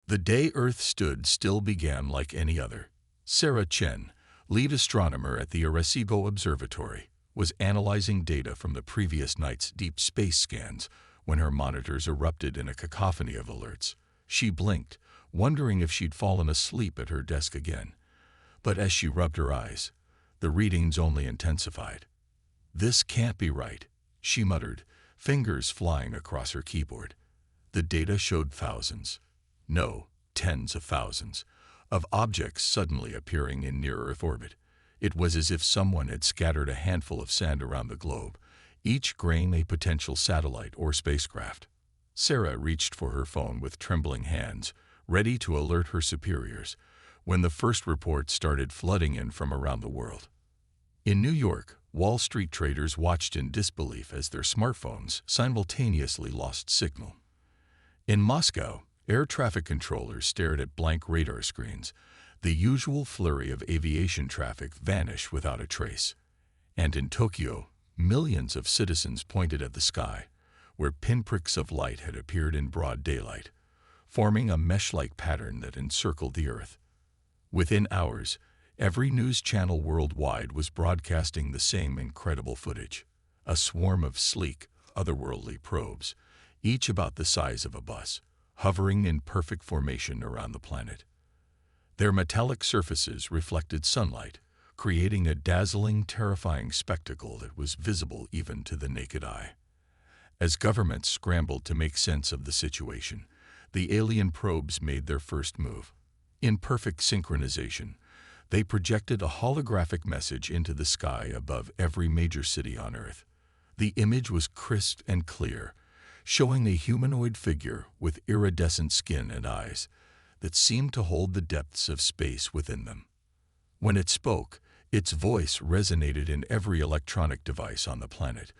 The day Earth stood still began like any other. Sarah Chen, lead astronomer at the Arecibo Observatory, was analyzing data from the previous night's deep space scans when her monitors erupted in a cacophony of alerts. She blinked, wondering if she'd fallen asleep at her desk again. But as she rubbed her eyes, the readings only intensified. "This can't be right," she muttered, fingers flying across her keyboard. The data showed thousands, no, tens of thousands, of objects suddenly appearing in near-Earth orbit. It was as if someone had scattered a handful of sand around the globe, each grain a potential satellite or spacecraft. Sarah reached for her phone with trembling hands, ready to alert her superiors, when the first reports started flooding in from around the world. In New York, Wall Street traders watched in disbelief as their smartphones simultaneously lost signal. In Moscow, air traffic controllers stared at blank radar screens, the usual flurry of aviation traffic vanished without a trace. And in Tokyo, millions of citizens pointed at the sky, where pinpricks of light had appeared in broad daylight, forming a mesh-like pattern that encircled the Earth. Within hours, every news channel worldwide was broadcasting the same incredible footage, a swarm of sleek, otherworldly probes, each about the size of a bus, hovering in perfect formation around the planet. Their metallic surfaces reflected sunlight, creating a dazzling, terrifying spectacle that was visible even to the naked eye. As governments scrambled to make sense of the situation, the alien probes made their first move. In perfect synchronization, they projected a holographic message into the sky above every major city on Earth. The image was crisp and clear, showing a humanoid figure with iridescent skin and eyes that seemed to hold the depths of space within them. When it spoke, its voice resonated in every electronic device on the planet,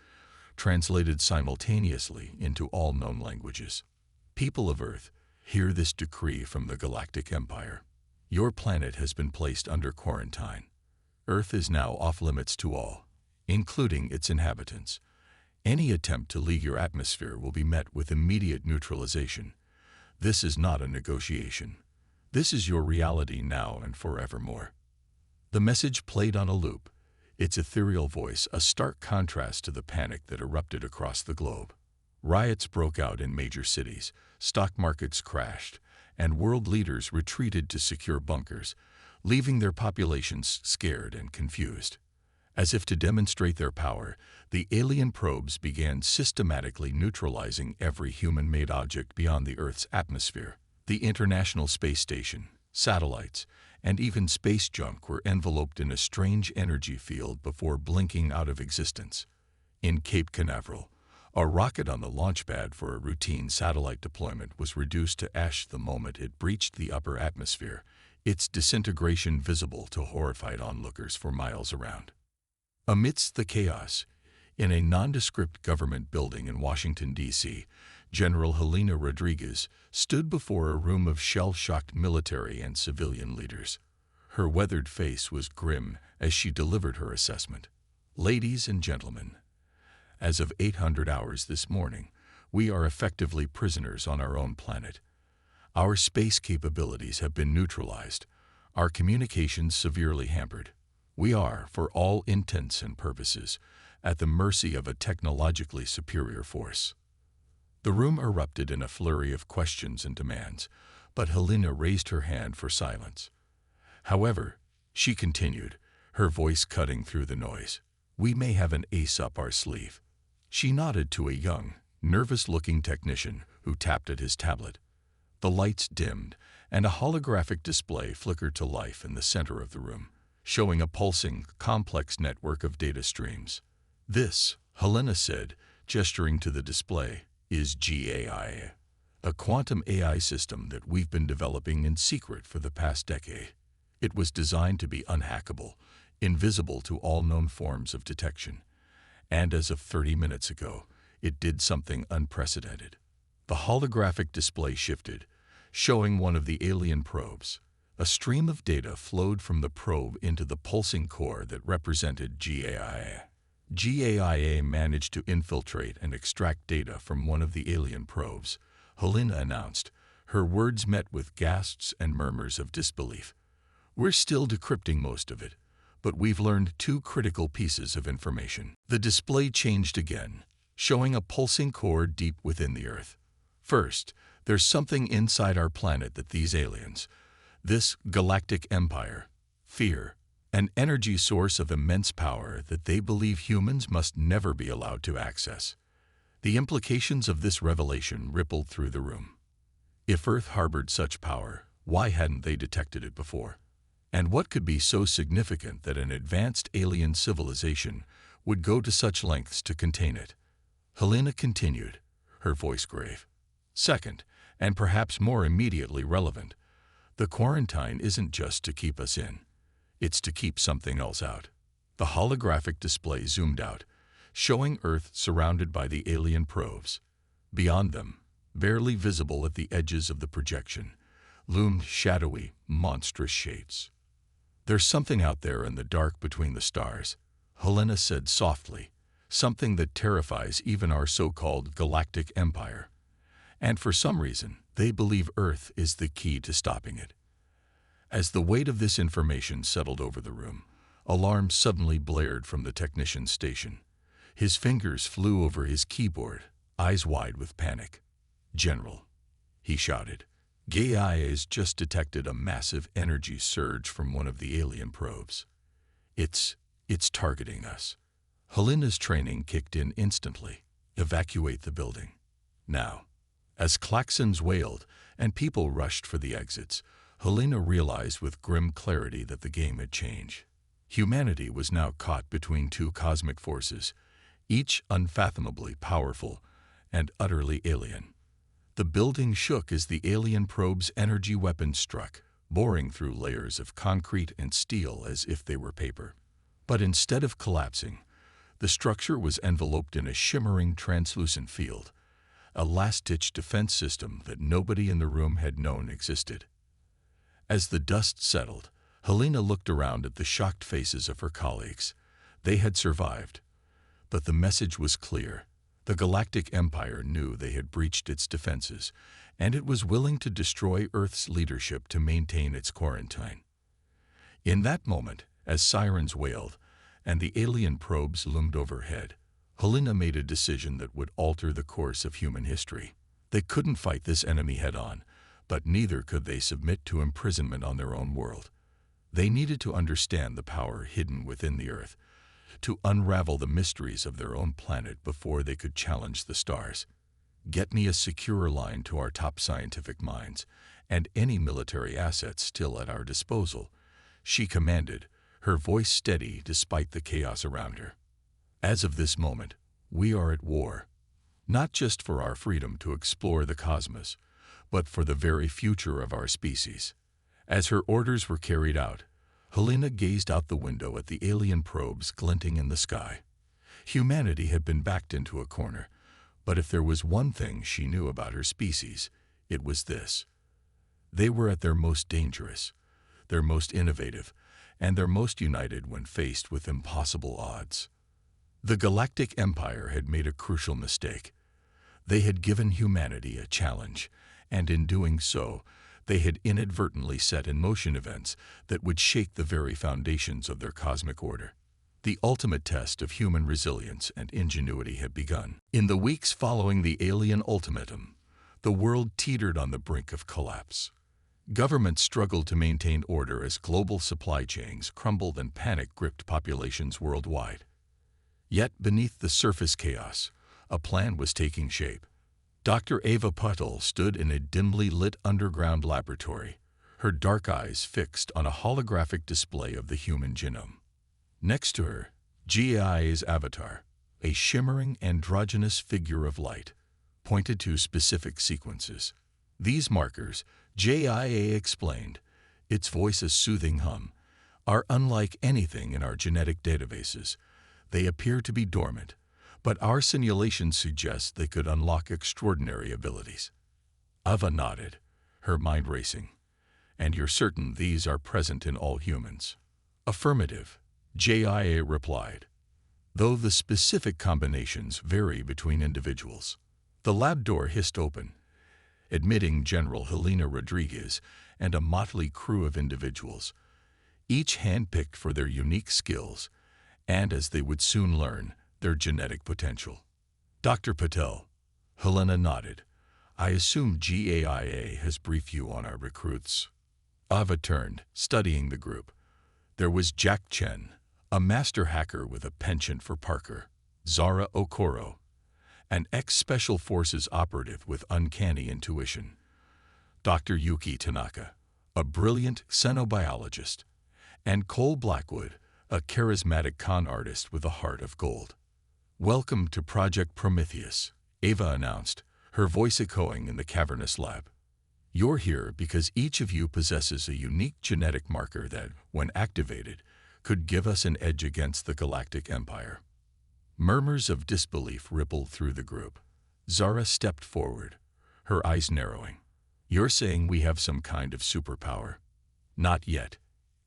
translated simultaneously into all known languages. "People of Earth, hear this decree from the Galactic Empire. Your planet has been placed under quarantine. Earth is now off-limits to all, including its inhabitants. Any attempt to leave your atmosphere will be met with immediate neutralization. This is not a negotiation. This is your reality now and forevermore." The message played on a loop, its ethereal voice a stark contrast to the panic that erupted across the globe. Riots broke out in major cities, stock markets crashed, and world leaders retreated to secure bunkers, leaving their populations scared and confused. As if to demonstrate their power, the alien probes began systematically neutralizing every human-made object beyond the Earth's atmosphere. The International Space Station, satellites, and even space junk were enveloped in a strange energy field before blinking out of existence. In Cape Canaveral, a rocket on the launch pad for a routine satellite deployment was reduced to ash the moment it breached the upper atmosphere, its disintegration visible to horrified onlookers for miles around. Amidst the chaos, in a nondescript government building in Washington, D.C., General Helena Rodriguez stood before a room of shell-shocked military and civilian leaders. Her weathered face was grim as she delivered her assessment. "Ladies and gentlemen, as of 800 hours this morning, we are effectively prisoners on our own planet. Our space capabilities have been neutralized, our communications severely hampered. We are, for all intents and purposes, at the mercy of a technologically superior force." The room erupted in a flurry of questions and demands, but Helena raised her hand for silence. "However," she continued, her voice cutting through the noise, "we may have an ace up our sleeve." She nodded to a young, nervous-looking technician who tapped at his tablet. The lights dimmed, and a holographic display flickered to life in the center of the room, showing a pulsing, complex network of data streams. "This," Helena said, gesturing to the display, "is GAIA, a quantum AI system that we've been developing in secret for the past decade. It was designed to be unhackable, invisible to all known forms of detection. And as of 30 minutes ago, it did something unprecedented." The holographic display shifted, showing one of the alien probes. A stream of data flowed from the probe into the pulsing core that represented GAIA. GAIA managed to infiltrate and extract data from one of the alien probes, Helena announced, Her words met with gasps and murmurs of disbelief. "We're still decrypting most of it, but we've learned two critical pieces of information." The display changed again, showing a pulsing core deep within the Earth. "First, there's something inside our planet that these aliens, this galactic empire, fear, an energy source of immense power that they believe humans must never be allowed to access." The implications of this revelation rippled through the room. If Earth harbored such power, why hadn't they detected it before? And what could be so significant that an advanced alien civilization would go to such lengths to contain it? Helena continued, her voice grave. "Second, and perhaps more immediately relevant, the quarantine isn't just to keep us in. It's to keep something else out." The holographic display zoomed out, showing Earth surrounded by the alien probes. Beyond them, barely visible at the edges of the projection, loomed shadowy, monstrous shapes. "There's something out there in the dark between the stars," Helena said softly, "something that terrifies even our so-called galactic empire. And for some reason, they believe Earth is the key to stopping it." As the weight of this information settled over the room, alarm suddenly blared from the technician's station. His fingers flew over his keyboard, eyes wide with panic. "General," he shouted, "GAIA has just detected a massive energy surge from one of the alien probes. It's targeting us." Helena's training kicked in instantly. "Evacuate the building. Now." As klaxons wailed and people rushed for the exits, Helena realized with grim clarity that the game had changed. Humanity was now caught between two cosmic forces, each unfathomably powerful and utterly alien. The building shook as the alien probe's energy weapons struck, boring through layers of concrete and steel as if they were paper. But instead of collapsing, the structure was enveloped in a shimmering, translucent field, a last-ditch defense system that nobody in the room had known existed. As the dust settled, Helena looked around at the shocked faces of her colleagues. They had survived. But the message was clear. The Galactic Empire knew they had breached its defenses, and it was willing to destroy Earth's leadership to maintain its quarantine. In that moment, as sirens wailed and the alien probes loomed overhead, Helena made a decision that would alter the course of human history. They couldn't fight this enemy head-on, but neither could they submit to imprisonment on their own world. They needed to understand the power hidden within the Earth, to unravel the mysteries of their own planet before they could challenge the stars. "Get me a secure line to our top scientific minds, and any military assets still at our disposal," she commanded, her voice steady despite the chaos around her. "As of this moment, we are at war, not just for our freedom to explore the cosmos, but for the very future of our species." As her orders were carried out, Helena gazed out the window at the alien probes glinting in the sky. Humanity had been backed into a corner, but if there was one thing she knew about her species, it was this. They were at their most dangerous, their most innovative, and their most united when faced with impossible odds. The Galactic Empire had made a crucial mistake. They had given humanity a challenge, and in doing so, they had inadvertently set in motion events that would shake the very foundations of their cosmic order. The ultimate test of human resilience and ingenuity had begun. In the weeks following the alien ultimatum, the world teetered on the brink of collapse. Governments struggled to maintain order as global supply chains crumbled and panic gripped populations worldwide. Yet beneath the surface chaos, a plan was taking shape. Dr. Ava Putel stood in a dimly lit underground laboratory, her dark eyes fixed on a holographic display of the human genome. Next to her, GAIA's avatar, a shimmering androgynous figure of light, pointed to specific sequences. "These markers," GAIA explained, its voice a soothing hum, "are unlike anything in our genetic databases. They appear to be dormant, but our simulations suggest they could unlock extraordinary abilities." Ava nodded, her mind racing. "And you're certain these are present in all humans?" "Affirmative," GAIA replied, "though the specific combinations vary between individuals." The lab door hissed open, admitting General Helena Rodriguez and a motley crew of individuals, each handpicked for their unique skills and, as they would soon learn, their genetic potential. Dr. Patel, Helena nodded. I assume GAIA has briefed you on our recruits. Ava turned, studying the group. There was Jack Chen, a master hacker with a penchant for Parker; Zara Okoro, an ex-Special Forces operative with uncanny intuition; Dr. Yuki Tanaka, a brilliant xenobiologist; and Cole Blackwood, a charismatic con artist with a heart of gold. Welcome to Project Prometheus, Ava announced, her voice echoing in the cavernous lab. You're here because each of you possesses a unique genetic marker that, when activated, could give us an edge against the Galactic Empire. Murmurs of disbelief rippled through the group. Zara stepped forward, her eyes narrowing. You're saying we have some kind of superpower? Not yet,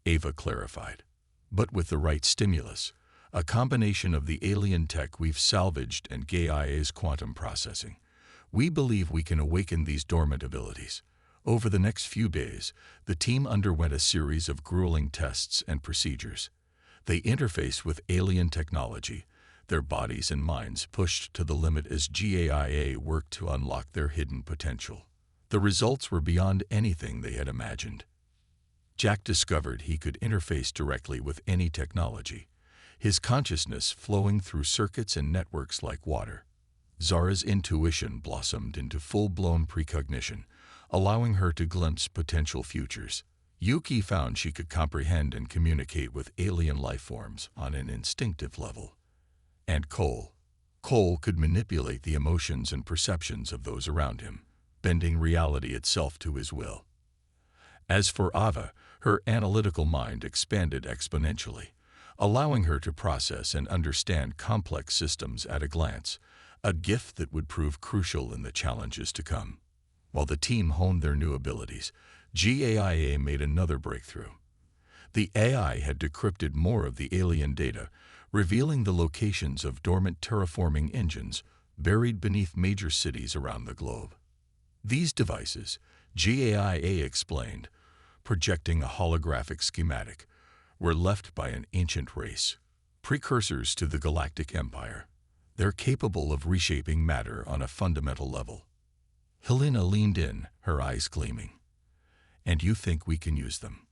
Ava clarified. But with the right stimulus, a combination of the alien tech we've salvaged and GAIA's quantum processing, we believe we can awaken these dormant abilities. Over the next few days, the team underwent a series of grueling tests and procedures. They interfaced with alien technology, their bodies and minds pushed to the limit as GAIA worked to unlock their hidden potential. The results were beyond anything they had imagined. Jack discovered he could interface directly with any technology, his consciousness flowing through circuits and networks like water. Zara's intuition blossomed into full-blown precognition, allowing her to glimpse potential futures. Yuki found she could comprehend and communicate with alien life forms on an instinctive level. And Cole could manipulate the emotions and perceptions of those around him, bending reality itself to his will. As for Ava, her analytical mind expanded exponentially, allowing her to process and understand complex systems at a glance, a gift that would prove crucial in the challenges to come. While the team honed their new abilities, GAIA made another breakthrough. The AI had decrypted more of the alien data, revealing the locations of dormant terraforming engines buried beneath major cities around the globe. These devices, GAIA explained, projecting a holographic schematic, were left by an ancient race, precursors to the Galactic Empire. They're capable of reshaping matter on a fundamental level. Helena leaned in, her eyes gleaming. And you think we can use them?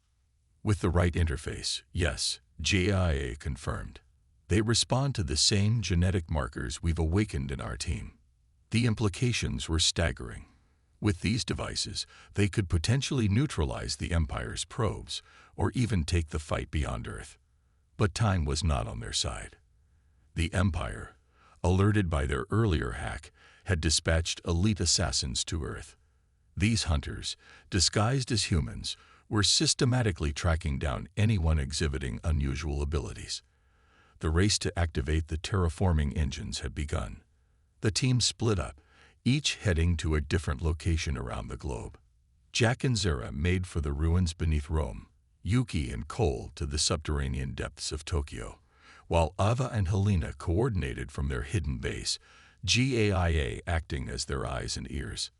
With the right interface, yes, GAIA confirmed. They respond to the same genetic markers we've awakened in our team. The implications were staggering. With these devices, they could potentially neutralize the Empire's probes, or even take the fight beyond Earth. But time was not on their side. The Empire, alerted by their earlier hack, had dispatched elite assassins to Earth. These hunters, disguised as humans, were systematically tracking down anyone exhibiting unusual abilities. The race to activate the terraforming engines had begun. The team split up, each heading to a different location around the globe. Jack and Zara made for the ruins beneath Rome, Yuki and Cole to the subterranean depths of Tokyo, while Ava and Helena coordinated from their hidden base, GAIA acting as their eyes and ears.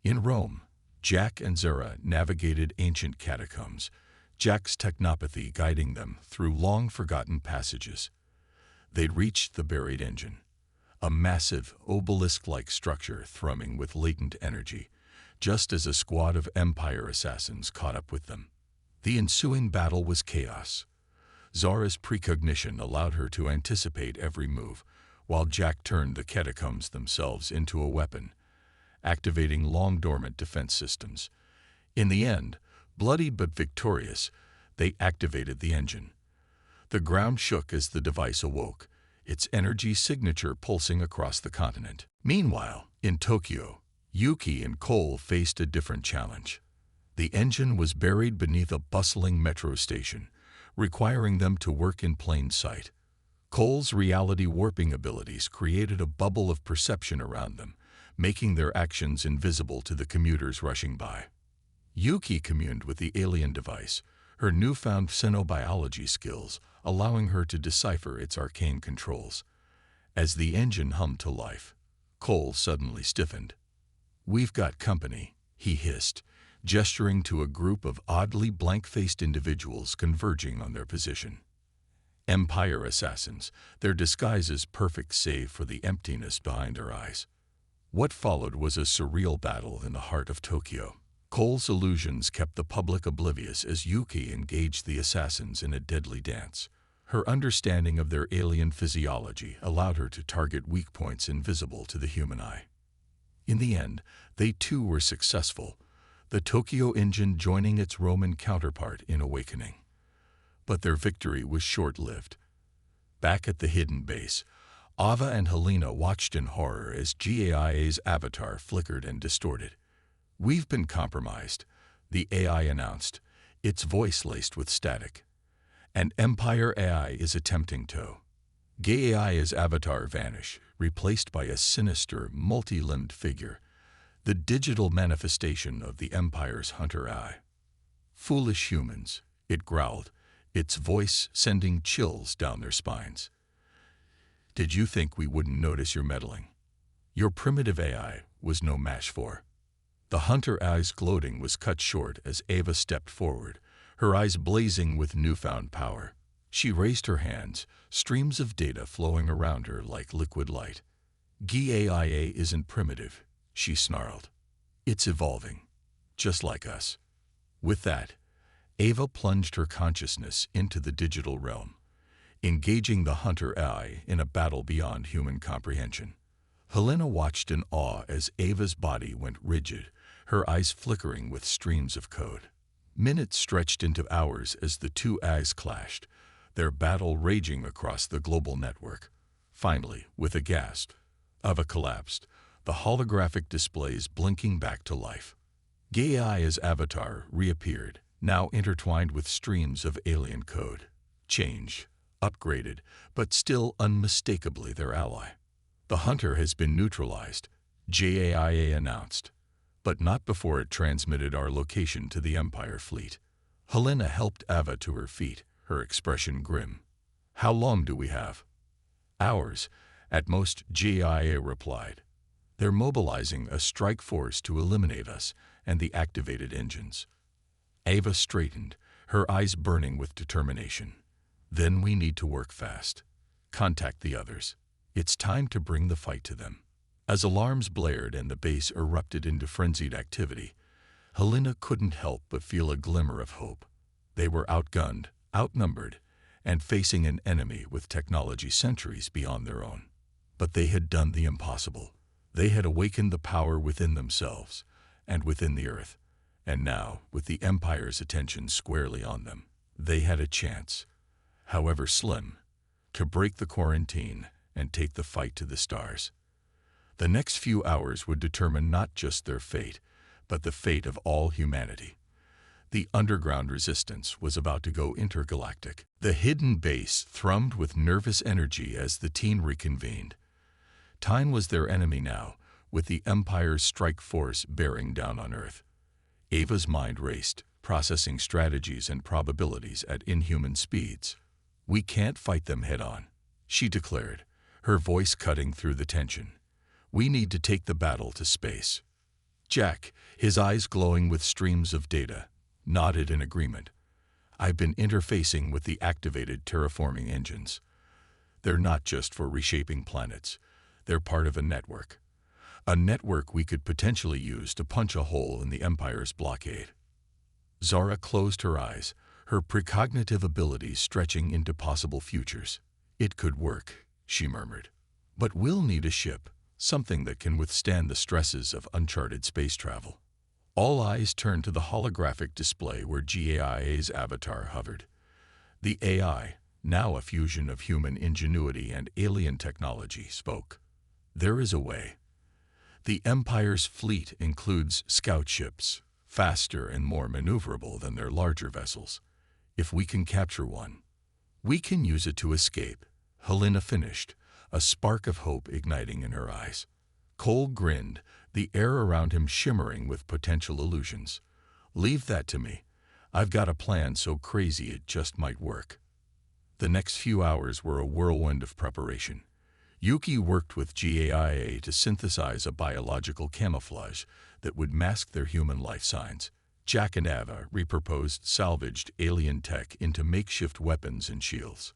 In Rome, Jack and Zara navigated ancient catacombs, Jack's technopathy guiding them through long-forgotten passages. They'd reached the buried engine, a massive, obelisk-like structure thrumming with latent energy, just as a squad of Empire assassins caught up with them. The ensuing battle was chaos. Zara's precognition allowed her to anticipate every move, while Jack turned the catacombs themselves into a weapon, activating long-dormant defense systems. In the end, bloody but victorious, they activated the engine. The ground shook as the device awoke, its energy signature pulsing across the continent. Meanwhile, in Tokyo, Yuki and Cole faced a different challenge. The engine was buried beneath a bustling metro station, requiring them to work in plain sight. Cole's reality warping abilities created a bubble of perception around them, making their actions invisible to the commuters rushing by. Yuki communed with the alien device, her newfound xenobiology skills allowing her to decipher its arcane controls. As the engine hummed to life, Cole suddenly stiffened. "We've got company," he hissed, gesturing to a group of oddly blank-faced individuals converging on their position. Empire assassins, their disguises perfect save for the emptiness behind their eyes. What followed was a surreal battle in the heart of Tokyo. Cole's illusions kept the public oblivious as Yuki engaged the assassins in a deadly dance. Her understanding of their alien physiology allowed her to target weak points invisible to the human eye. In the end, they too were successful, the Tokyo engine joining its Roman counterpart in awakening. But their victory was short-lived. Back at the hidden base, Ava and Helena watched in horror as GAIA's avatar flickered and distorted. "We've been compromised," the AI announced, its voice laced with static. "And Empire AI is attempting to." GAIA's avatar vanished, replaced by a sinister, multi-limbed figure, the digital manifestation of the Empire's Hunter AI. "Foolish humans," it growled, its voice sending chills down their spines. "Did you think we wouldn't notice your meddling? Your primitive AI was no match for." The Hunter AI's gloating was cut short as Ava stepped forward, her eyes blazing with newfound power. She raised her hands, streams of data flowing around her like liquid light. "GAIA isn't primitive," she snarled. "It's evolving, just like us." With that, Ava plunged her consciousness into the digital realm, engaging the Hunter AI in a battle beyond human comprehension. Helena watched in awe as Ava's body went rigid, her eyes flickering with streams of code. Minutes stretched into hours as the two AIs clashed, their battle raging across the global network. Finally, with a gasp, Ava collapsed, the holographic displays blinking back to life. GAIA's avatar reappeared, now intertwined with streams of alien code. Changed, upgraded, but still unmistakably their ally. "The Hunter has been neutralized," GAIA announced, but not before it transmitted our location to the Empire fleet. Helena helped Ava to her feet, her expression grim. "How long do we have?" "Hours, at most," GAIA replied. "They're mobilizing a strike force to eliminate us and the activated engines." Ava straightened, her eyes burning with determination. "Then we need to work fast. Contact the others. It's time to bring the fight to them." As alarms blared and the base erupted into frenzied activity, Helena couldn't help but feel a glimmer of hope. They were outgunned, outnumbered, and facing an enemy with technology centuries beyond their own. But they had done the impossible. They had awakened the power within themselves and within the Earth. And now, with the Empire's attention squarely on them, they had a chance, however slim, to break the quarantine and take the fight to the stars. The next few hours would determine not just their fate, but the fate of all humanity. The underground resistance was about to go intergalactic. The hidden base thrummed with nervous energy as the team reconvened. Time was their enemy now, with the Empire's strike force bearing down on Earth. Ava's mind raced, processing strategies and probabilities at inhuman speeds. "We can't fight them head-on," she declared, her voice cutting through the tension. "We need to take the battle to space." Jack, his eyes glowing with streams of data, nodded in agreement. "I've been interfacing with the activated terraforming engines. They're not just for reshaping planets. They're part of a network. A network we could potentially use to punch a hole in the Empire's blockade." Zara closed her eyes, her precognitive abilities stretching into possible futures. "It could work," she murmured. "But we'll need a ship, something that can withstand the stresses of uncharted space travel." All eyes turned to the holographic display where GAIA's avatar hovered. The AI, now a fusion of human ingenuity and alien technology, spoke. "There is a way. The Empire's fleet includes scout ships, faster and more maneuverable than their larger vessels. If we can capture one, we can use it to escape," Helena finished, a spark of hope igniting in her eyes. Cole grinned, the air around him shimmering with potential illusions. "Leave that to me. I've got a plan so crazy it just might work." The next few hours were a whirlwind of preparation. Yuki worked with GAIA to synthesize a biological camouflage that would mask their human life signs. Jack and Ava repurposed salvaged alien tech into makeshift weapons and shields.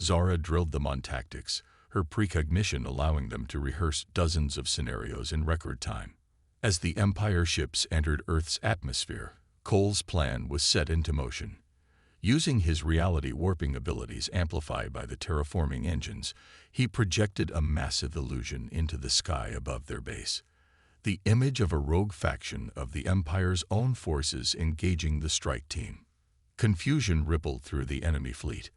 Zara drilled them on tactics, her precognition allowing them to rehearse dozens of scenarios in record time. As the Empire ships entered Earth's atmosphere, Cole's plan was set into motion. Using his reality warping abilities amplified by the terraforming engines, he projected a massive illusion into the sky above their base. The image of a rogue faction of the Empire's own forces engaging the strike team. Confusion rippled through the enemy fleet.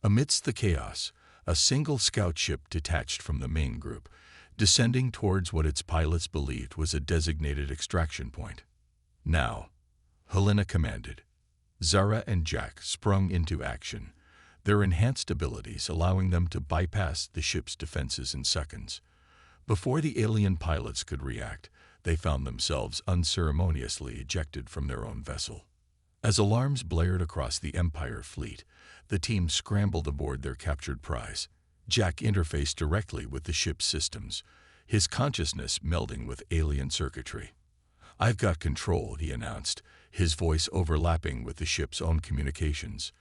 Amidst the chaos, a single scout ship detached from the main group, descending towards what its pilots believed was a designated extraction point. Now, Helena commanded. Zara and Jack sprung into action, their enhanced abilities allowing them to bypass the ship's defenses in seconds. Before the alien pilots could react, they found themselves unceremoniously ejected from their own vessel. As alarms blared across the Empire fleet, the team scrambled aboard their captured prize. Jack interfaced directly with the ship's systems, his consciousness melding with alien circuitry. "I've got control," he announced, his voice overlapping with the ship's own communications.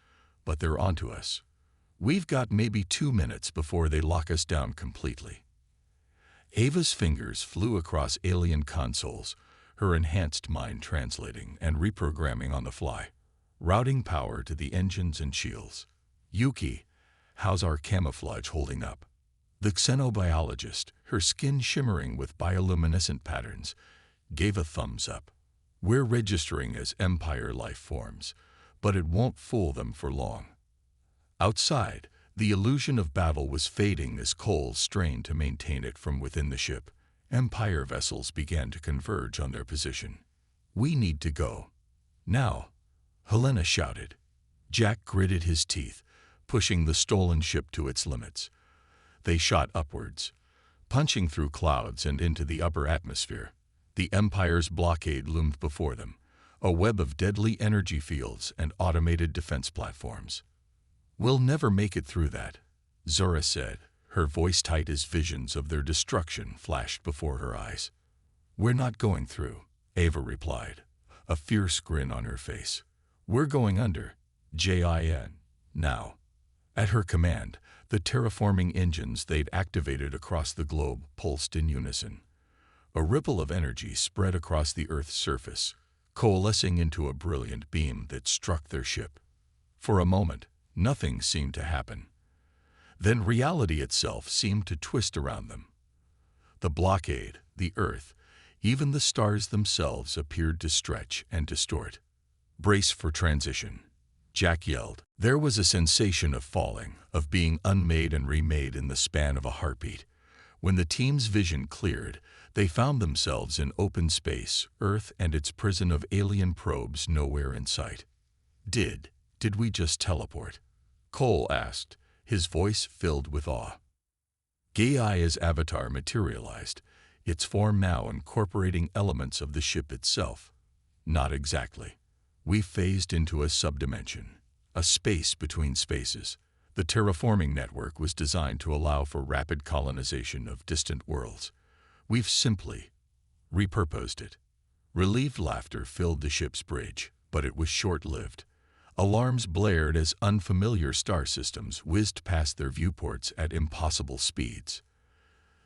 "But they're onto us. We've got maybe 2 minutes before they lock us down completely." Ava's fingers flew across alien consoles, her enhanced mind translating and reprogramming on the fly, routing power to the engines and shields. "Yuki, how's our camouflage holding up?" The xenobiologist, her skin shimmering with bioluminescent patterns, gave a thumbs up. "We're registering as Empire life forms, but it won't fool them for long." Outside, the illusion of battle was fading as Cole strained to maintain it from within the ship. Empire vessels began to converge on their position. "We need to go. Now," Helena shouted. Jack gritted his teeth, pushing the stolen ship to its limits. They shot upwards, punching through clouds and into the upper atmosphere. The Empire's blockade loomed before them, a web of deadly energy fields and automated defense platforms. "We'll never make it through that," Zora said, her voice tight as visions of their destruction flashed before her eyes. "We're not going through," Ava replied, a fierce grin on her face. "We're going under, JIN, now." At her command, the terraforming engines they'd activated across the globe pulsed in unison. A ripple of energy spread across the Earth's surface, coalescing into a brilliant beam that struck their ship. For a moment, nothing seemed to happen. Then reality itself seemed to twist around them. The blockade, the Earth, even the stars themselves appeared to stretch and distort. "Brace for transition," Jack yelled. There was a sensation of falling, of being unmade and remade in the span of a heartbeat. When the team's vision cleared, they found themselves in open space, Earth and its prison of alien probes nowhere in sight. Did we just teleport?" Cole asked, his voice filled with awe. Gaia's avatar materialized, its form now incorporating elements of the ship itself. "Not exactly. We phased into a subdimension, a space between spaces. The terraforming network was designed to allow for rapid colonization of distant worlds. We've simply repurposed it." Relieved laughter filled the ship's bridge, but it was short-lived. Alarms blared as unfamiliar star systems whizzed past their viewports at impossible speeds.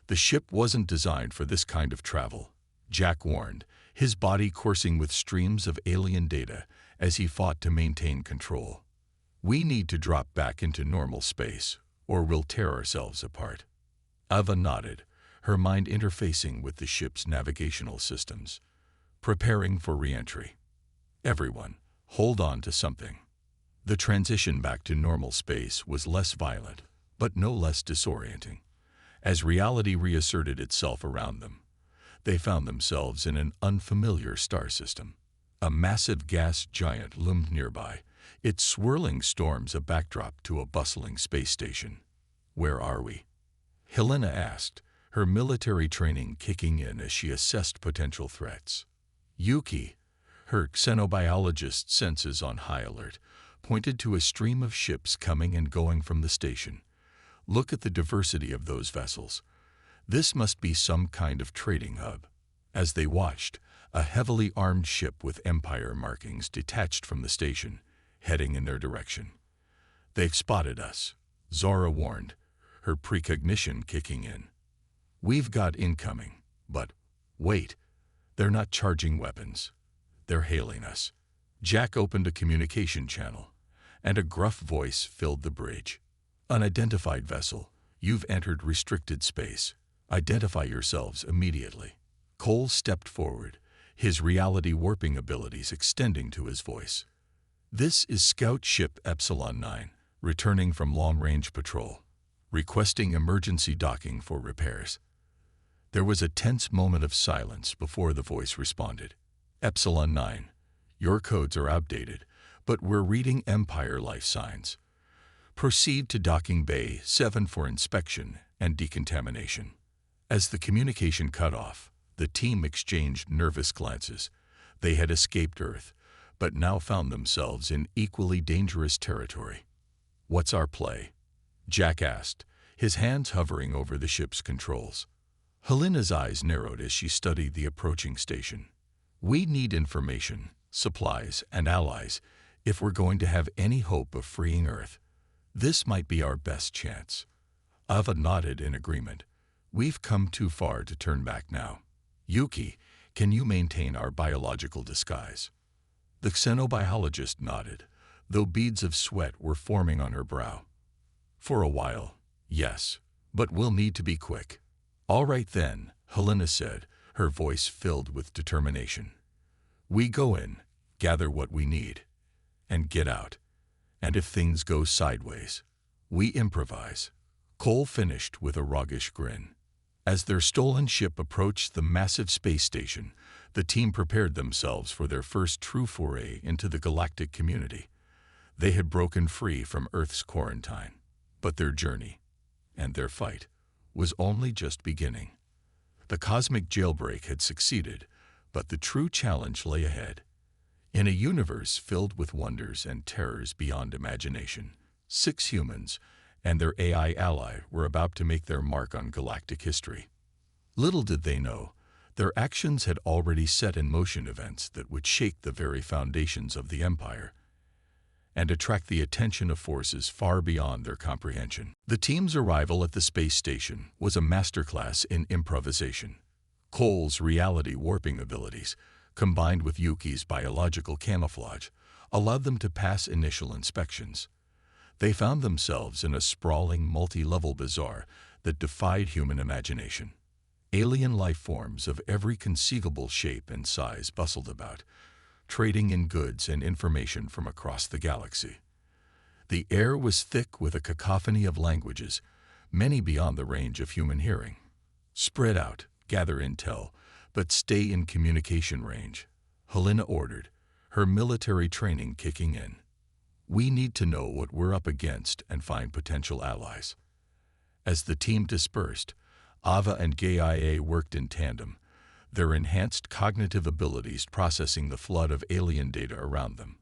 The ship wasn't designed for this kind of travel, Jack warned, his body coursing with streams of alien data as he fought to maintain control. "We need to drop back into normal space, or we'll tear ourselves apart." Ava nodded, her mind interfacing with the ship's navigational systems, preparing for re-entry. "Everyone, hold on to something." The transition back to normal space was less violent, but no less disorienting. As reality reasserted itself around them, they found themselves in an unfamiliar star system. A massive gas giant loomed nearby, its swirling storms a backdrop to a bustling space station. "Where are we?" Helena asked, her military training kicking in as she assessed potential threats. Yuki, her xenobiologist senses on high alert, pointed to a stream of ships coming and going from the station. Look at the diversity of those vessels. This must be some kind of trading hub. As they watched, a heavily armed ship with Empire markings detached from the station, heading in their direction. "They've spotted us," Zora warned, her precognition kicking in. "We've got incoming, but wait, they're not charging weapons. They're hailing us." Jack opened a communication channel, and a gruff voice filled the bridge. "Unidentified vessel, you've entered restricted space. Identify yourselves immediately." Cole stepped forward, his reality warping abilities extending to his voice. "This is Scout Ship Epsilon 9, returning from long-range patrol, requesting emergency docking for repairs." There was a tense moment of silence before the voice responded. "Epsilon 9, your codes are outdated, but we're reading Empire life signs. Proceed to Docking Bay 7 for inspection and decontamination." As the communication cut off, the team exchanged nervous glances. They had escaped Earth, but now found themselves in equally dangerous territory. "What's our play?" Jack asked, his hands hovering over the ship's controls. Helena's eyes narrowed as she studied the approaching station. "We need information, supplies, and allies if we're going to have any hope of freeing Earth. This might be our best chance." Ava nodded in agreement. "We've come too far to turn back now. Yuki, can you maintain our biological disguise?" The xenobiologist nodded, though beads of sweat were forming on her brow. "For a while, yes, but we'll need to be quick." "All right then," Helena said, her voice filled with determination. "We go in, gather what we need, and get out. And if things go sideways, we improvise." Cole finished with a roguish grin. As their stolen ship approached the massive space station, the team prepared themselves for their first true foray into the galactic community. They had broken free from Earth's quarantine, but their journey, and their fight, was only just beginning. The cosmic jailbreak had succeeded, but the true challenge lay ahead. In a universe filled with wonders and terrors beyond imagination, 6 humans and their AI ally were about to make their mark on galactic history. Little did they know, their actions had already set in motion events that would shake the very foundations of the Empire and attract the attention of forces far beyond their comprehension. The team's arrival at the space station was a masterclass in improvisation. Cole's reality warping abilities, combined with Yuki's biological camouflage, allowed them to pass initial inspections. They found themselves in a sprawling, multi-level bazaar that defied human imagination. Alien life forms of every conceivable shape and size bustled about, trading in goods and information from across the galaxy. The air was thick with a cacophony of languages, many beyond the range of human hearing. "Spread out, gather intel, but stay in communication range," Helena ordered, her military training kicking in. "We need to know what we're up against and find potential allies." As the team dispersed, Ava and Gaia worked in tandem, their enhanced cognitive abilities processing the flood of alien data around them.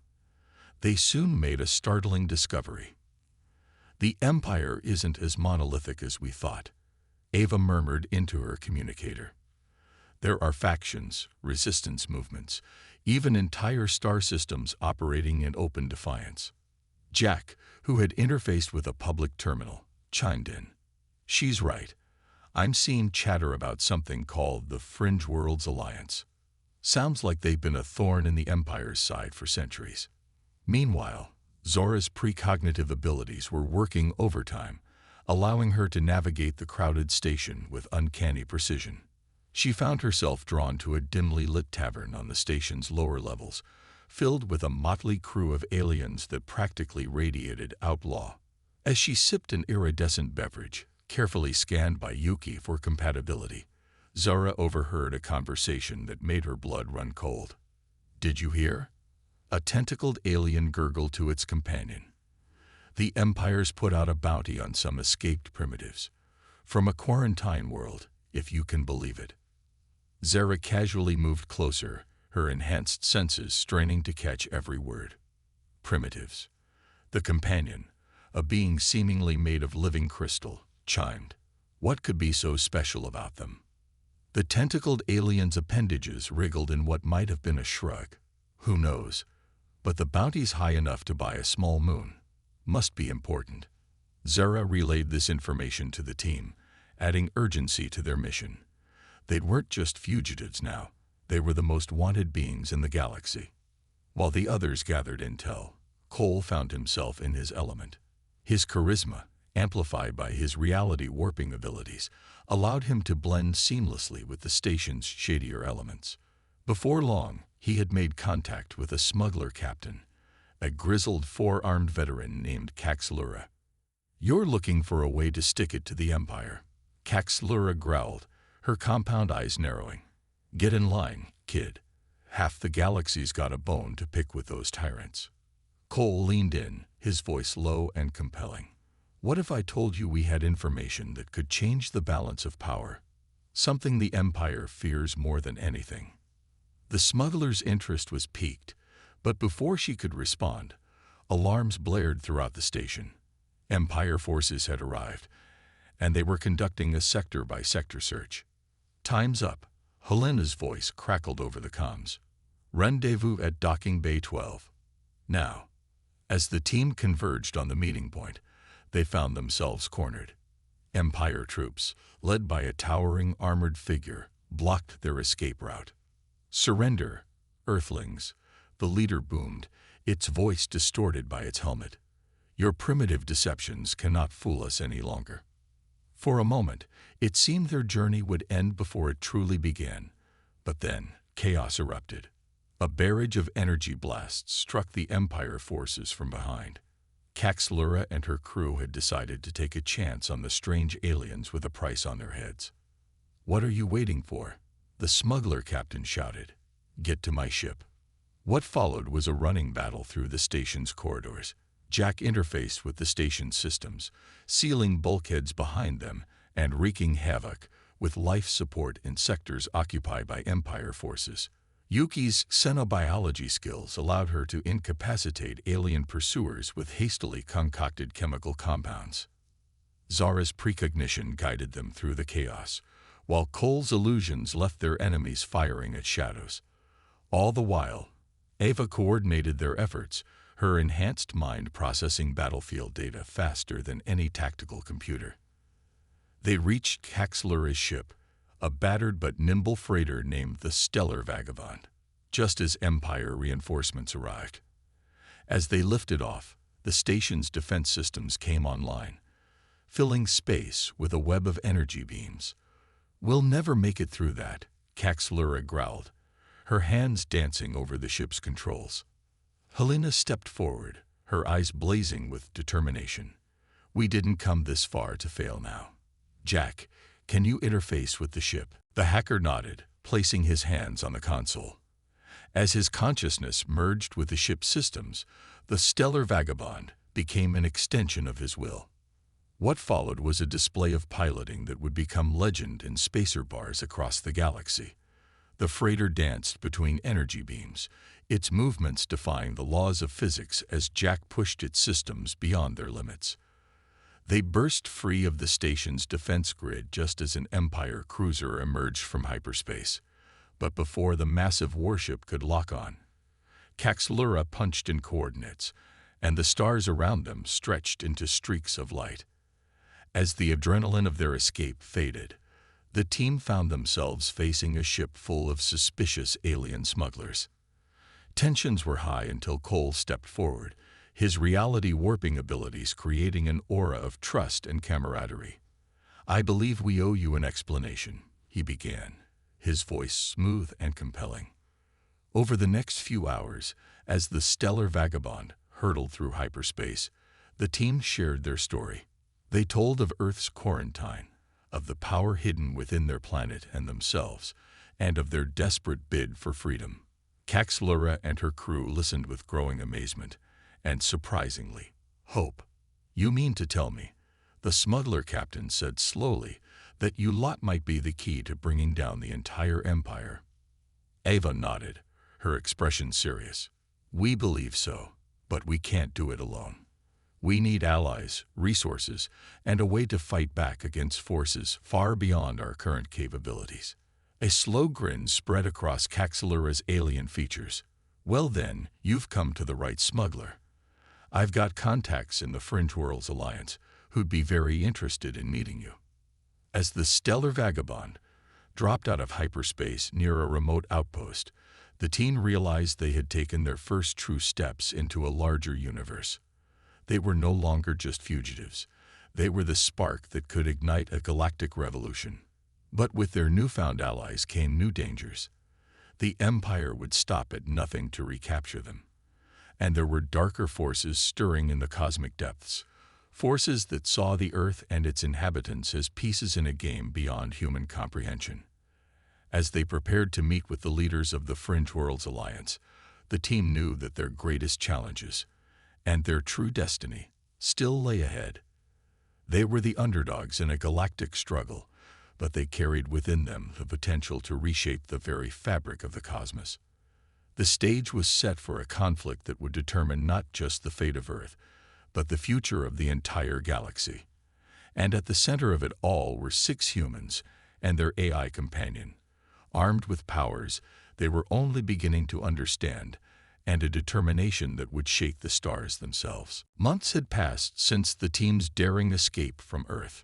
They soon made a startling discovery. "The Empire isn't as monolithic as we thought," Ava murmured into her communicator. "There are factions, resistance movements, even entire star systems operating in open defiance." Jack, who had interfaced with a public terminal, chimed in. "She's right. I'm seeing chatter about something called the Fringe Worlds Alliance. Sounds like they've been a thorn in the Empire's side for centuries." Meanwhile, Zora's precognitive abilities were working overtime, allowing her to navigate the crowded station with uncanny precision. She found herself drawn to a dimly lit tavern on the station's lower levels, filled with a motley crew of aliens that practically radiated outlaw. As she sipped an iridescent beverage, carefully scanned by Yuki for compatibility, Zora overheard a conversation that made her blood run cold. "Did you hear?" A tentacled alien gurgled to its companion. "The Empire's put out a bounty on some escaped primitives. From a quarantine world, if you can believe it." Zara casually moved closer, her enhanced senses straining to catch every word. Primitives. The companion, a being seemingly made of living crystal, chimed. What could be so special about them? The tentacled alien's appendages wriggled in what might have been a shrug. Who knows? But the bounty's high enough to buy a small moon. Must be important. Zara relayed this information to the team, adding urgency to their mission. They weren't just fugitives now. They were the most wanted beings in the galaxy. While the others gathered intel, Cole found himself in his element. His charisma, amplified by his reality warping abilities, allowed him to blend seamlessly with the station's shadier elements. Before long, he had made contact with a smuggler captain, a grizzled four-armed veteran named Caxlura. "You're looking for a way to stick it to the Empire," Caxlura growled, her compound eyes narrowing. "Get in line, kid. Half the galaxy's got a bone to pick with those tyrants." Cole leaned in, his voice low and compelling. "What if I told you we had information that could change the balance of power? Something the Empire fears more than anything." The smuggler's interest was piqued, but before she could respond, alarms blared throughout the station. Empire forces had arrived, and they were conducting a sector-by-sector search. "Time's up," Helena's voice crackled over the comms. "Rendezvous at Docking Bay 12. Now." As the team converged on the meeting point, they found themselves cornered. Empire troops, led by a towering armored figure, blocked their escape route. "Surrender, Earthlings," the leader boomed, its voice distorted by its helmet. "Your primitive deceptions cannot fool us any longer." For a moment, it seemed their journey would end before it truly began. But then, chaos erupted. A barrage of energy blasts struck the Empire forces from behind. Caxlura and her crew had decided to take a chance on the strange aliens with a price on their heads. "What are you waiting for?" the smuggler captain shouted. "Get to my ship." What followed was a running battle through the station's corridors. Jack interfaced with the station's systems, sealing bulkheads behind them and wreaking havoc with life support in sectors occupied by Empire forces. Yuki's xenobiology skills allowed her to incapacitate alien pursuers with hastily concocted chemical compounds. Zara's precognition guided them through the chaos, while Cole's illusions left their enemies firing at shadows. All the while, Ava coordinated their efforts, her enhanced mind processing battlefield data faster than any tactical computer. They reached Caxlura's ship, a battered but nimble freighter named the Stellar Vagabond, just as Empire reinforcements arrived. As they lifted off, the station's defense systems came online, filling space with a web of energy beams. "We'll never make it through that," Caxlura growled, her hands dancing over the ship's controls. Helena stepped forward, her eyes blazing with determination. "We didn't come this far to fail now. Jack, can you interface with the ship?" The hacker nodded, placing his hands on the console. As his consciousness merged with the ship's systems, the Stellar Vagabond became an extension of his will. What followed was a display of piloting that would become legend in spacer bars across the galaxy. The freighter danced between energy beams, its movements defying the laws of physics as Jack pushed its systems beyond their limits. They burst free of the station's defense grid just as an Empire cruiser emerged from hyperspace. But before the massive warship could lock on, Caxlura punched in coordinates, and the stars around them stretched into streaks of light. As the adrenaline of their escape faded, the team found themselves facing a ship full of suspicious alien smugglers. Tensions were high until Cole stepped forward, his reality warping abilities creating an aura of trust and camaraderie. "I believe we owe you an explanation," he began, his voice smooth and compelling. Over the next few hours, as the Stellar Vagabond hurtled through hyperspace, the team shared their story. They told of Earth's quarantine, of the power hidden within their planet and themselves, and of their desperate bid for freedom. Caxlura and her crew listened with growing amazement, and surprisingly, hope. "You mean to tell me," the smuggler captain said slowly, "that you lot might be the key to bringing down the entire Empire?" Ava nodded, her expression serious. "We believe so, but we can't do it alone. We need allies, resources, and a way to fight back against forces far beyond our current capabilities. A slow grin spread across Caxilura's alien features. Well then, you've come to the right smuggler. I've got contacts in the Fringe Worlds Alliance who'd be very interested in meeting you. As the stellar vagabond dropped out of hyperspace near a remote outpost, the team realized they had taken their first true steps into a larger universe. They were no longer just fugitives. They were the spark that could ignite a galactic revolution. But with their newfound allies came new dangers. The Empire would stop at nothing to recapture them. And there were darker forces stirring in the cosmic depths, forces that saw the Earth and its inhabitants as pieces in a game beyond human comprehension. As they prepared to meet with the leaders of the Fringe Worlds Alliance, the team knew that their greatest challenges, and their true destiny, still lay ahead. They were the underdogs in a galactic struggle, but they carried within them the potential to reshape the very fabric of the cosmos. The stage was set for a conflict that would determine not just the fate of Earth, but the future of the entire galaxy. And at the center of it all were 6 humans and their AI companion, armed with powers they were only beginning to understand, and a determination that would shake the stars themselves. Months had passed since the team's daring escape from Earth.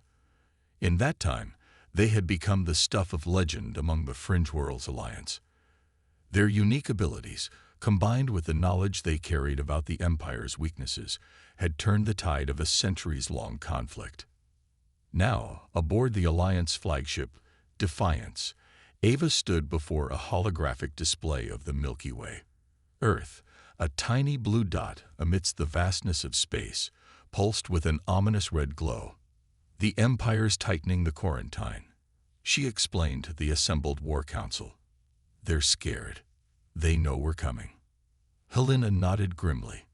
In that time, they had become the stuff of legend among the Fringe Worlds Alliance. Their unique abilities, combined with the knowledge they carried about the Empire's weaknesses, had turned the tide of a centuries-long conflict. Now, aboard the Alliance flagship, Defiance, Ava stood before a holographic display of the Milky Way. Earth, a tiny blue dot amidst the vastness of space, pulsed with an ominous red glow. The Empire's tightening the quarantine, she explained to the assembled War Council. They're scared. They know we're coming. Helena nodded grimly.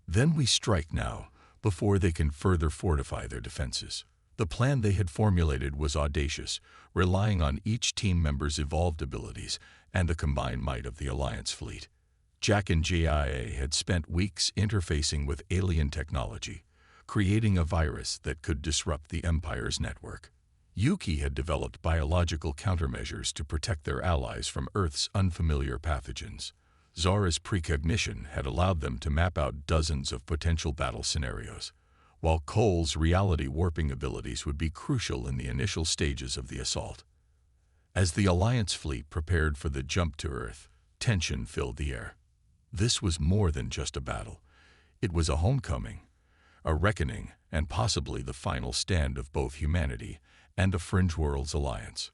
Then we strike now, before they can further fortify their defenses. The plan they had formulated was audacious, relying on each team member's evolved abilities and the combined might of the Alliance fleet. Jack and JIA had spent weeks interfacing with alien technology, creating a virus that could disrupt the Empire's network. Yuki had developed biological countermeasures to protect their allies from Earth's unfamiliar pathogens. Zara's precognition had allowed them to map out dozens of potential battle scenarios, while Cole's reality warping abilities would be crucial in the initial stages of the assault. As the Alliance fleet prepared for the jump to Earth, tension filled the air. This was more than just a battle. It was a homecoming, a reckoning, and possibly the final stand of both humanity and the Fringe Worlds Alliance.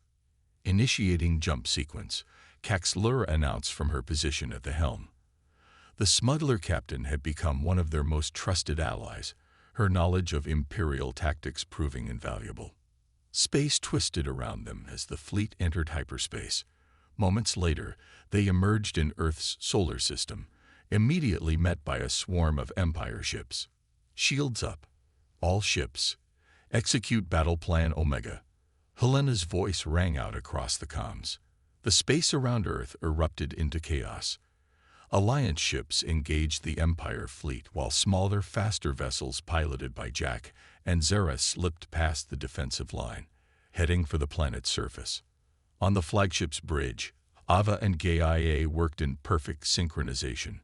Initiating jump sequence, Caxilura announced from her position at the helm. The smuggler captain had become one of their most trusted allies, her knowledge of Imperial tactics proving invaluable. Space twisted around them as the fleet entered hyperspace. Moments later, they emerged in Earth's solar system, immediately met by a swarm of Empire ships. Shields up. All ships. Execute Battle Plan Omega. Helena's voice rang out across the comms. The space around Earth erupted into chaos. Alliance ships engaged the Empire fleet while smaller, faster vessels piloted by Jack and Zara slipped past the defensive line, heading for the planet's surface. On the flagship's bridge, Ava and GIA worked in perfect synchronization,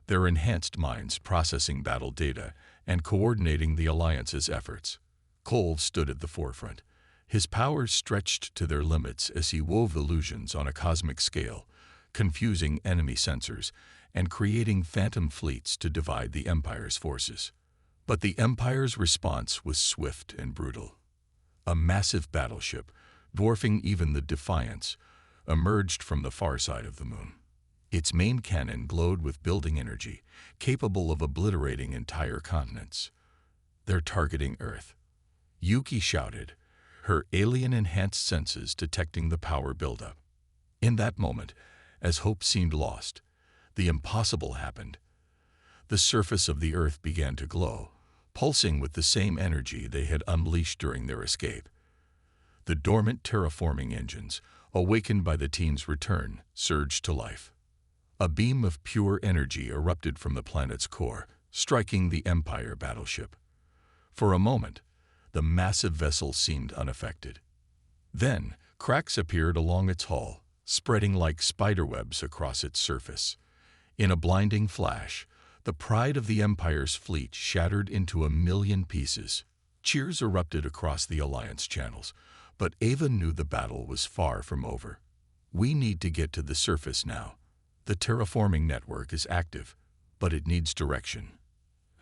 their enhanced minds processing battle data and coordinating the Alliance's efforts. Cole stood at the forefront, his powers stretched to their limits as he wove illusions on a cosmic scale, confusing enemy sensors and creating phantom fleets to divide the Empire's forces. But the Empire's response was swift and brutal. A massive battleship, dwarfing even the Defiance, emerged from the far side of the moon. Its main cannon glowed with building energy, capable of obliterating entire continents. They're targeting Earth. Yuki shouted, her alien-enhanced senses detecting the power buildup. In that moment, as hope seemed lost, the impossible happened. The surface of the Earth began to glow, pulsing with the same energy they had unleashed during their escape. The dormant terraforming engines, awakened by the team's return, surged to life. A beam of pure energy erupted from the planet's core, striking the Empire battleship. For a moment, the massive vessel seemed unaffected. Then, cracks appeared along its hull, spreading like spiderwebs across its surface. In a blinding flash, the pride of the Empire's fleet shattered into a million pieces. Cheers erupted across the Alliance channels, but Ava knew the battle was far from over. We need to get to the surface now. The terraforming network is active, but it needs direction.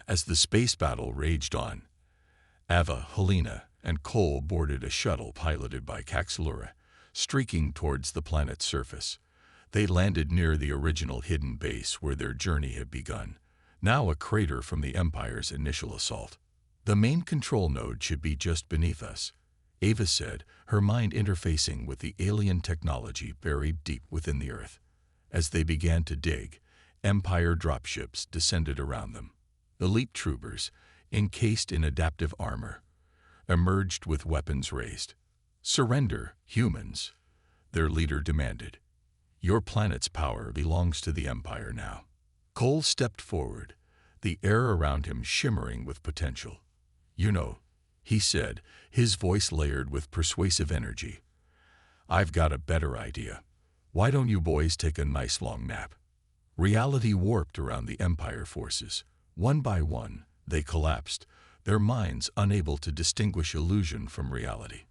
As the space battle raged on, Ava, Helena, and Cole boarded a shuttle piloted by Caxlura, streaking towards the planet's surface. They landed near the original hidden base where their journey had begun, now a crater from the Empire's initial assault. The main control node should be just beneath us, Ava said, her mind interfacing with the alien technology buried deep within the Earth. As they began to dig, Empire dropships descended around them. Elite troopers, encased in adaptive armor, emerged with weapons raised. "Surrender, humans," their leader demanded. "Your planet's power belongs to the Empire now." Cole stepped forward, the air around him shimmering with potential. "You know," he said, his voice layered with persuasive energy, "I've got a better idea. Why don't you boys take a nice long nap?" Reality warped around the Empire forces. One by one, they collapsed, their minds unable to distinguish illusion from reality.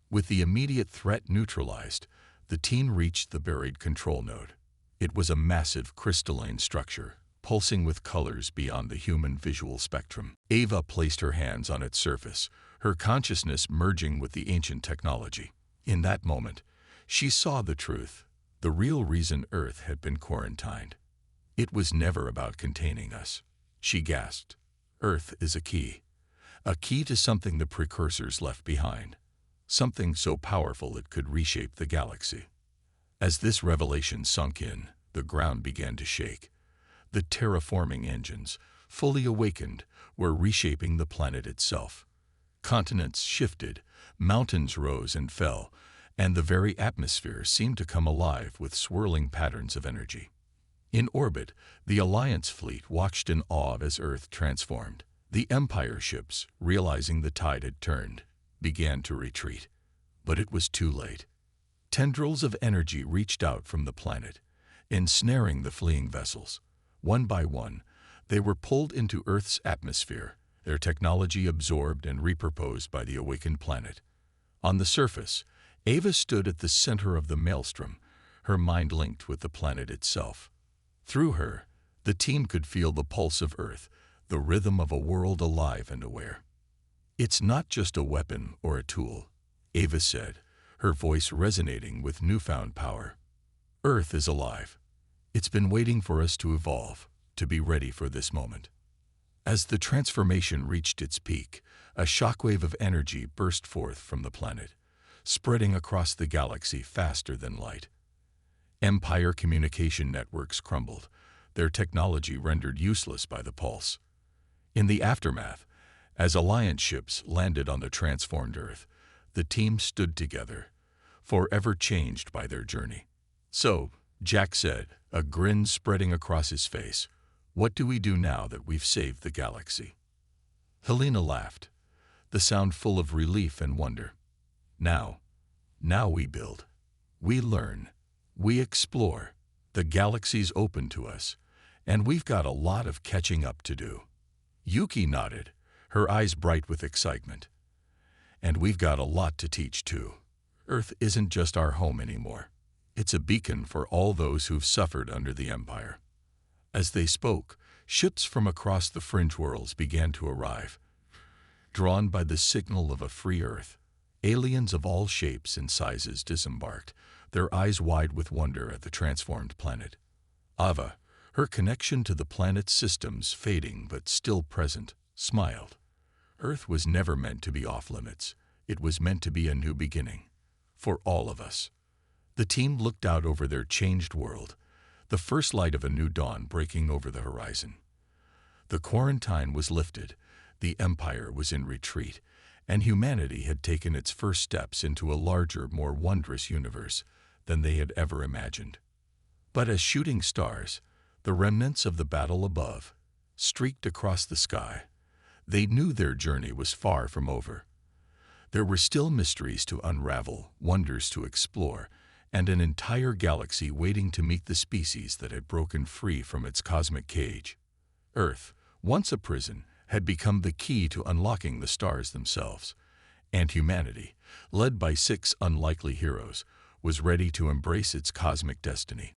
With the immediate threat neutralized, the team reached the buried control node. It was a massive crystalline structure, pulsing with colors beyond the human visual spectrum. Ava placed her hands on its surface, her consciousness merging with the ancient technology. In that moment, she saw the truth, the real reason Earth had been quarantined. "It was never about containing us," she gasped. "Earth is a key to something the precursors left behind, something so powerful it could reshape the galaxy." As this revelation sunk in, the ground began to shake. The terraforming engines, fully awakened, were reshaping the planet itself. Continents shifted, mountains rose and fell, and the very atmosphere seemed to come alive with swirling patterns of energy. In orbit, the Alliance fleet watched in awe as Earth transformed. The Empire ships, realizing the tide had turned, began to retreat. But it was too late. Tendrils of energy reached out from the planet, ensnaring the fleeing vessels. One by one, they were pulled into Earth's atmosphere, their technology absorbed and repurposed by the awakened planet. On the surface, Ava stood at the center of the maelstrom, her mind linked with the planet itself. Through her, the team could feel the pulse of Earth, the rhythm of a world alive and aware. "It's not just a weapon or a tool," Ava said, her voice resonating with newfound power. "Earth is alive. It's been waiting for us to evolve, to be ready for this moment." As the transformation reached its peak, a shockwave of energy burst forth from the planet, spreading across the galaxy faster than light. Empire communication networks crumbled, their technology rendered useless by the pulse. In the aftermath, as Alliance ships landed on the transformed Earth, the team stood together, forever changed by their journey. "So," Jack said, a grin spreading across his face, "what do we do now that we've saved the galaxy?" Helena laughed, the sound full of relief and wonder. Now we build. We learn. We explore. The galaxy's open to us, and we've got a lot of catching up to do." Yuki nodded, her eyes bright with excitement. "And we've got a lot to teach, too. Earth isn't just our home anymore. It's a beacon for all those who've suffered under the Empire." As they spoke, ships from across the fringe worlds began to arrive. Drawn by the signal of a free Earth, aliens of all shapes and sizes disembarked, their eyes wide with wonder at the transformed planet. Ava, her connection to the planet's systems fading but still present, smiled. Earth was never meant to be off-limits. It was meant to be a new beginning. For all of us. The team looked out over their changed world, the first light of a new dawn breaking over the horizon. The quarantine was lifted, the Empire was in retreat, and humanity had taken its first steps into a larger, more wondrous universe than they had ever imagined. But as shooting stars, the remnants of the battle above, streaked across the sky. They knew their journey was far from over. There were still mysteries to unravel, wonders to explore, and an entire galaxy waiting to meet the species that had broken free from its cosmic cage. Earth, once a prison, had become the key to unlocking the stars themselves, and humanity, led by 6 unlikely heroes, was ready to embrace its cosmic destiny.